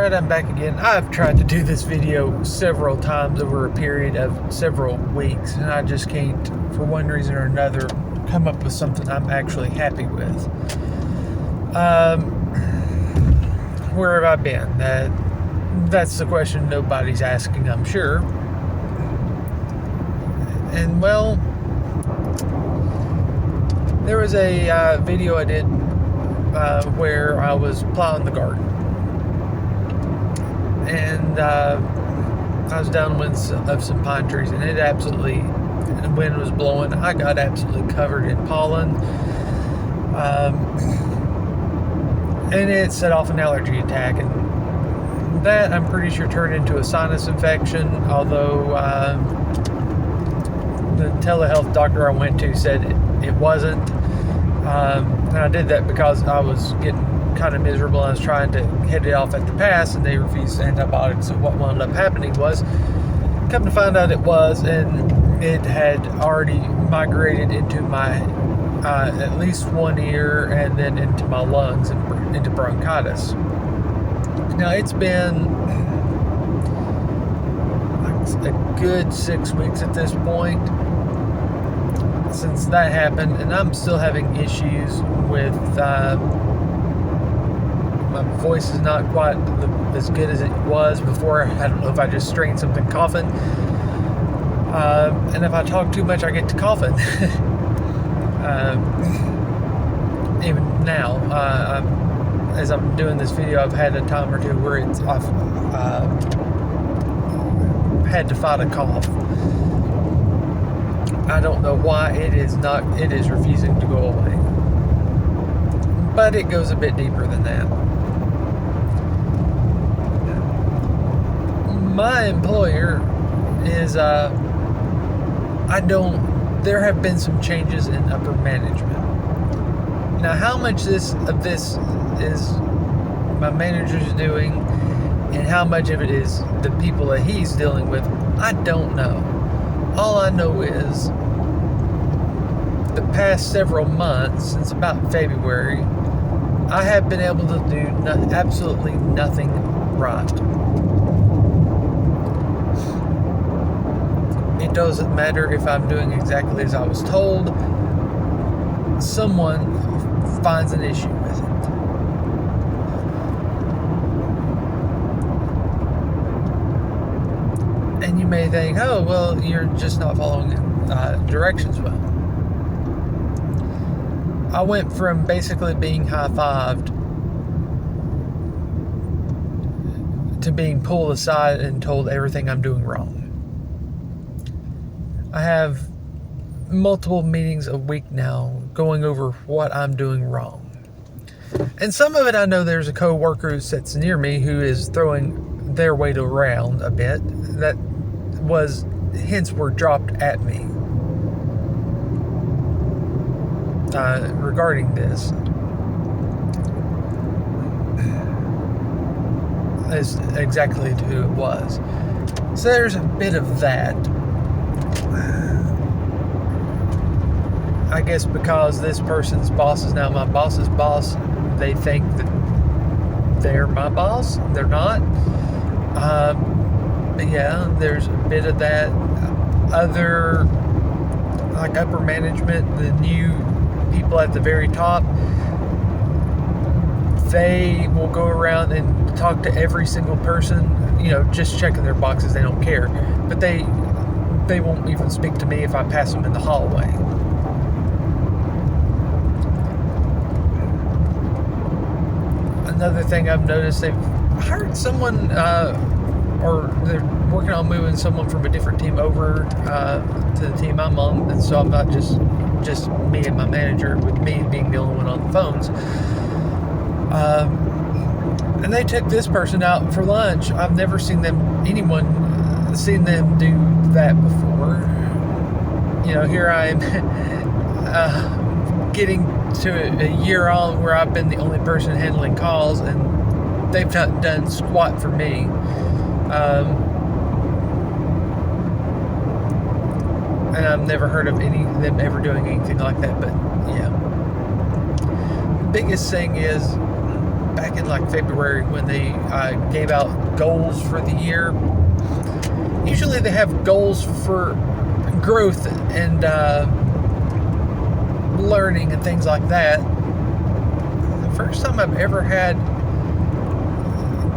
Alright, I'm back again. I've tried to do this video several times over a period of several weeks, and I just can't, for one reason or another, come up with something I'm actually happy with. Where have I been? That's the question nobody's asking, I'm sure. And well, there was a video I did where I was plowing the garden. And I was downwind of some pine trees, and the wind was blowing. I got absolutely covered in pollen. And it set off an allergy attack, and that I'm pretty sure turned into a sinus infection, although the telehealth doctor I went to said it wasn't. And I did that because I was getting kind of miserable. I was trying to head it off at the pass, and they refused antibiotics. So what wound up happening was, come to find out it was, and it had already migrated into my at least one ear, and then into my lungs and into bronchitis. Now it's been a good 6 weeks at this point since that happened, and I'm still having issues with my voice is not quite as good as it was before. I don't know if I just strained something coughing. And if I talk too much, I get to coughing. Even now, as I'm doing this video, I've had a time or two where I've had to fight a cough. I don't know why it is refusing to go away. But it goes a bit deeper than that. My employer is, there have been some changes in upper management. Now, how much of this is my manager's doing, and how much of it is the people that he's dealing with, I don't know. All I know is the past several months, since about February, I have been able to do absolutely nothing right. It doesn't matter if I'm doing exactly as I was told. Someone finds an issue with it. And you may think, oh, well, you're just not following directions well. I went from basically being high-fived to being pulled aside and told everything I'm doing wrong. I have multiple meetings a week now going over what I'm doing wrong. And some of it I know there's a co-worker who sits near me who is throwing their weight around a bit that were dropped at me regarding this. Is exactly who it was. So there's a bit of that. I guess because this person's boss is now my boss's boss, they think that they're my boss. They're not. But yeah, there's a bit of that. Other, like upper management, the new people at the very top, they will go around and talk to every single person, just checking their boxes. They don't care. But they won't even speak to me if I pass them in the hallway. Another thing I've noticed, they've hired someone, or they're working on moving someone from a different team over to the team I'm on, and so I'm not just me and my manager, with me being the only one on the phones. And they took this person out for lunch. I've never seen them do that before. Here I am getting to a year on where I've been the only person handling calls, and they've not done squat for me. And I've never heard of any of them ever doing anything like that, but yeah. The biggest thing is, back in in like February when they gave out goals for the year. Usually they have goals for growth and learning and things like that. The first time I've ever had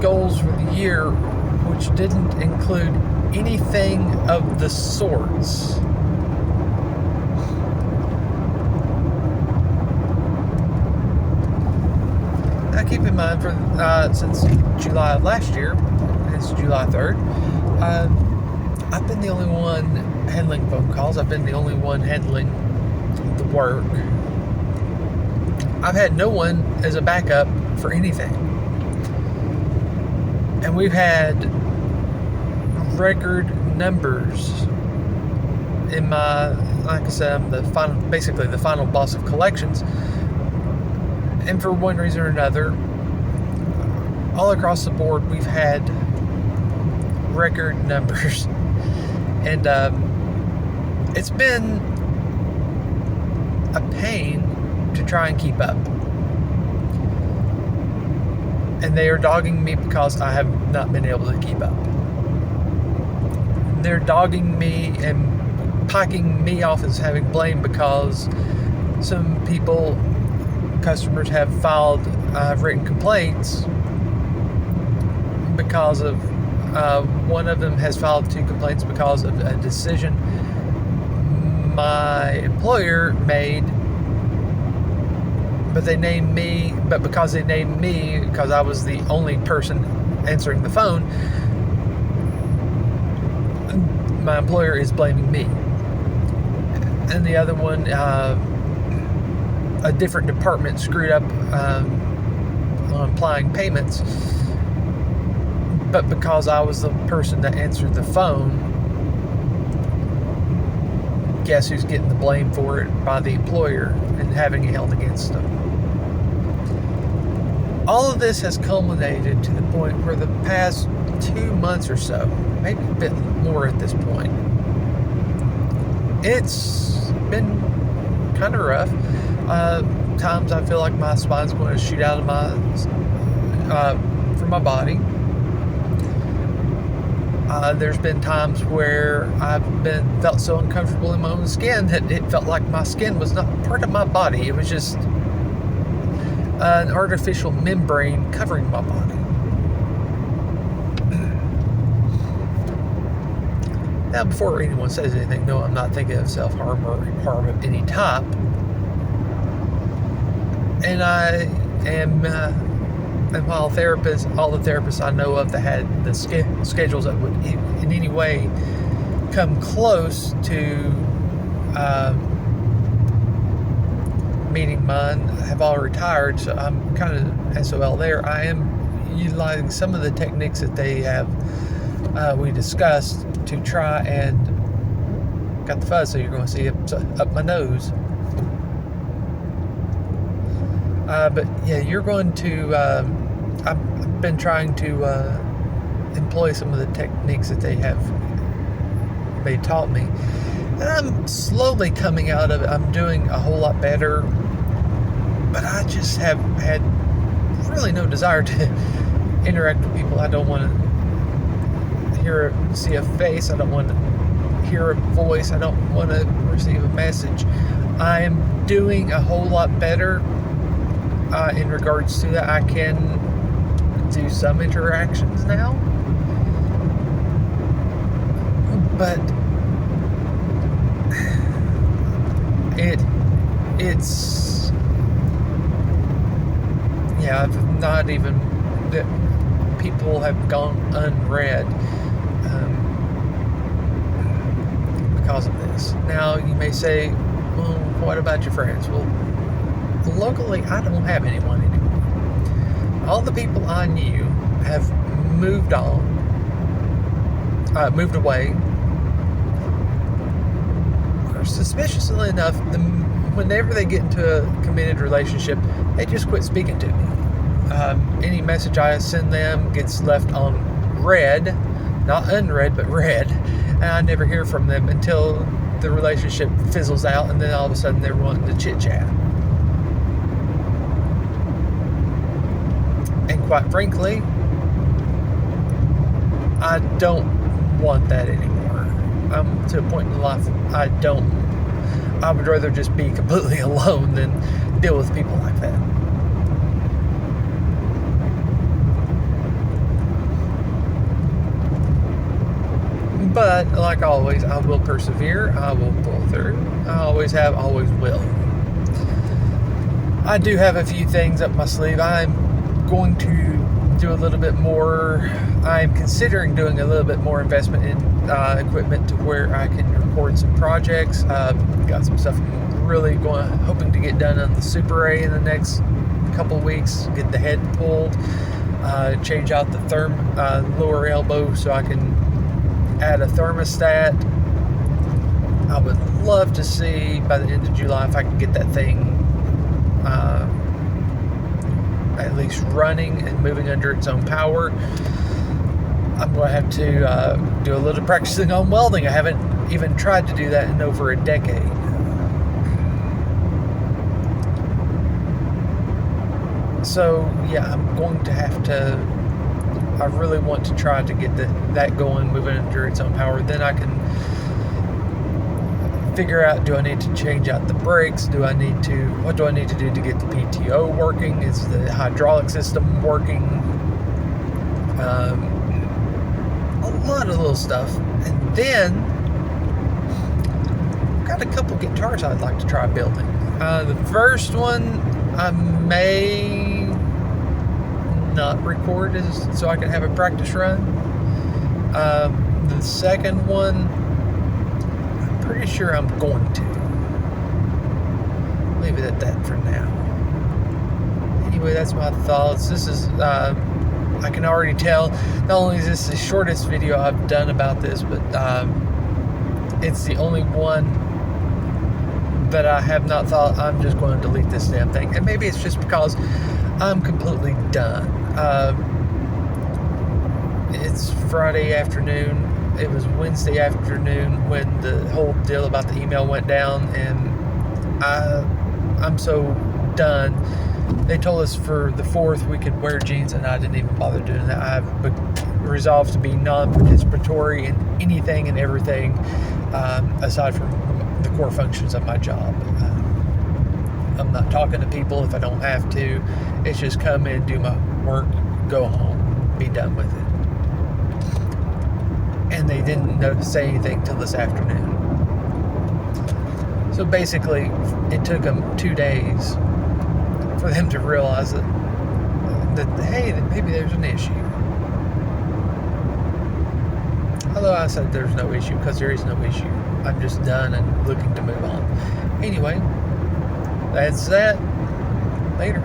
goals for the year which didn't include anything of the sorts. Now keep in mind, for since July of last year, it's July 3rd, I've been the only one handling phone calls. I've been the only one handling the work. I've had no one as a backup for anything. And we've had record numbers in my, like I said, I'm basically the final boss of collections. And for one reason or another, all across the board, we've had record numbers. And it's been a pain to try and keep up. And they are dogging me because I have not been able to keep up. They're dogging me and picking me off as having blame because some customers have filed written complaints because of one of them has filed 2 complaints because of a decision my employer made, but because they named me because I was the only person answering the phone, my employer is blaming me. And the other one, a different department screwed up on applying payments, but because I was the person that answered the phone, guess who's getting the blame for it? By the employer, and having it held against them. All of this has culminated to the point where the past 2 months or so, maybe a bit more at this point, it's been kind of rough. Times I feel like my spine's going to shoot out of from my body. There's been times where I've felt so uncomfortable in my own skin that it felt like my skin was not part of my body. It was just an artificial membrane covering my body. Now, before anyone says anything, no, I'm not thinking of self-harm or harm of any type. And I am, and while all the therapists I know of that had the schedules that would in any way come close to meeting mine have all retired, so I'm kind of SOL there. I am utilizing some of the techniques that they have we discussed to try and got the fuzz, so you're going to see up my nose. But yeah, you're going to. I've been trying to employ some of the techniques that they taught me, and I'm slowly coming out of it. I'm doing a whole lot better, but I just have had really no desire to interact with people. I don't want to see a face. I don't want to hear a voice. I don't want to receive a message. I am doing a whole lot better in regards to that. I can do some interactions now, but it's I've not even that people have gone unread because of this. Now you may say, well, what about your friends? Well, locally, I don't have anyone anymore. All the people I knew have moved away. Or suspiciously enough, whenever they get into a committed relationship, they just quit speaking to me. Any message I send them gets left on read, not unread, but read, and I never hear from them until the relationship fizzles out, and then all of a sudden they're wanting to chit-chat. And quite frankly, I don't want that anymore. I'm to a point in life I would rather just be completely alone than deal with people like that. But like always, I will persevere. I will pull through. I always have, always will. I do have a few things up my sleeve. I'm going to do a little bit more. I'm considering doing a little bit more investment in equipment to where I can record some projects. Got some stuff I'm really hoping to get done on the Super A in the next couple weeks. Get the head pulled, change out the lower elbow so I can add a thermostat. I would love to see by the end of July if I can get that thing at least running and moving under its own power. I'm going to have to do a little practicing on welding. I haven't even tried to do that in over a decade. So yeah, I'm going to have to, I really want to try to get that going, moving under its own power. Then I can figure out, do I need to change out the brakes? What do I need to do to get the PTO working? Is the hydraulic system working? A lot of little stuff. And then I've got a couple guitars I'd like to try building. The first one I may not record so I can have a practice run. The second one, I'm pretty sure I'm going to. Leave it at that for now. Anyway, that's my thoughts. This is, I can already tell, not only is this the shortest video I've done about this, but it's the only one that I have not thought I'm just going to delete this damn thing. And maybe it's just because I'm completely done. It's Friday afternoon. It was Wednesday afternoon when the whole deal about the email went down, and I'm so done. They told us for the 4th we could wear jeans, and I didn't even bother doing that. I've resolved to be non-participatory in anything and everything aside from the core functions of my job. I'm not talking to people if I don't have to. It's just come in, do my work, go home, be done with it. And they didn't say anything till this afternoon. So basically, it took them 2 days for them to realize that hey, that maybe there's an issue. Although I said there's no issue, because there is no issue. I'm just done and looking to move on. Anyway, that's that. Later.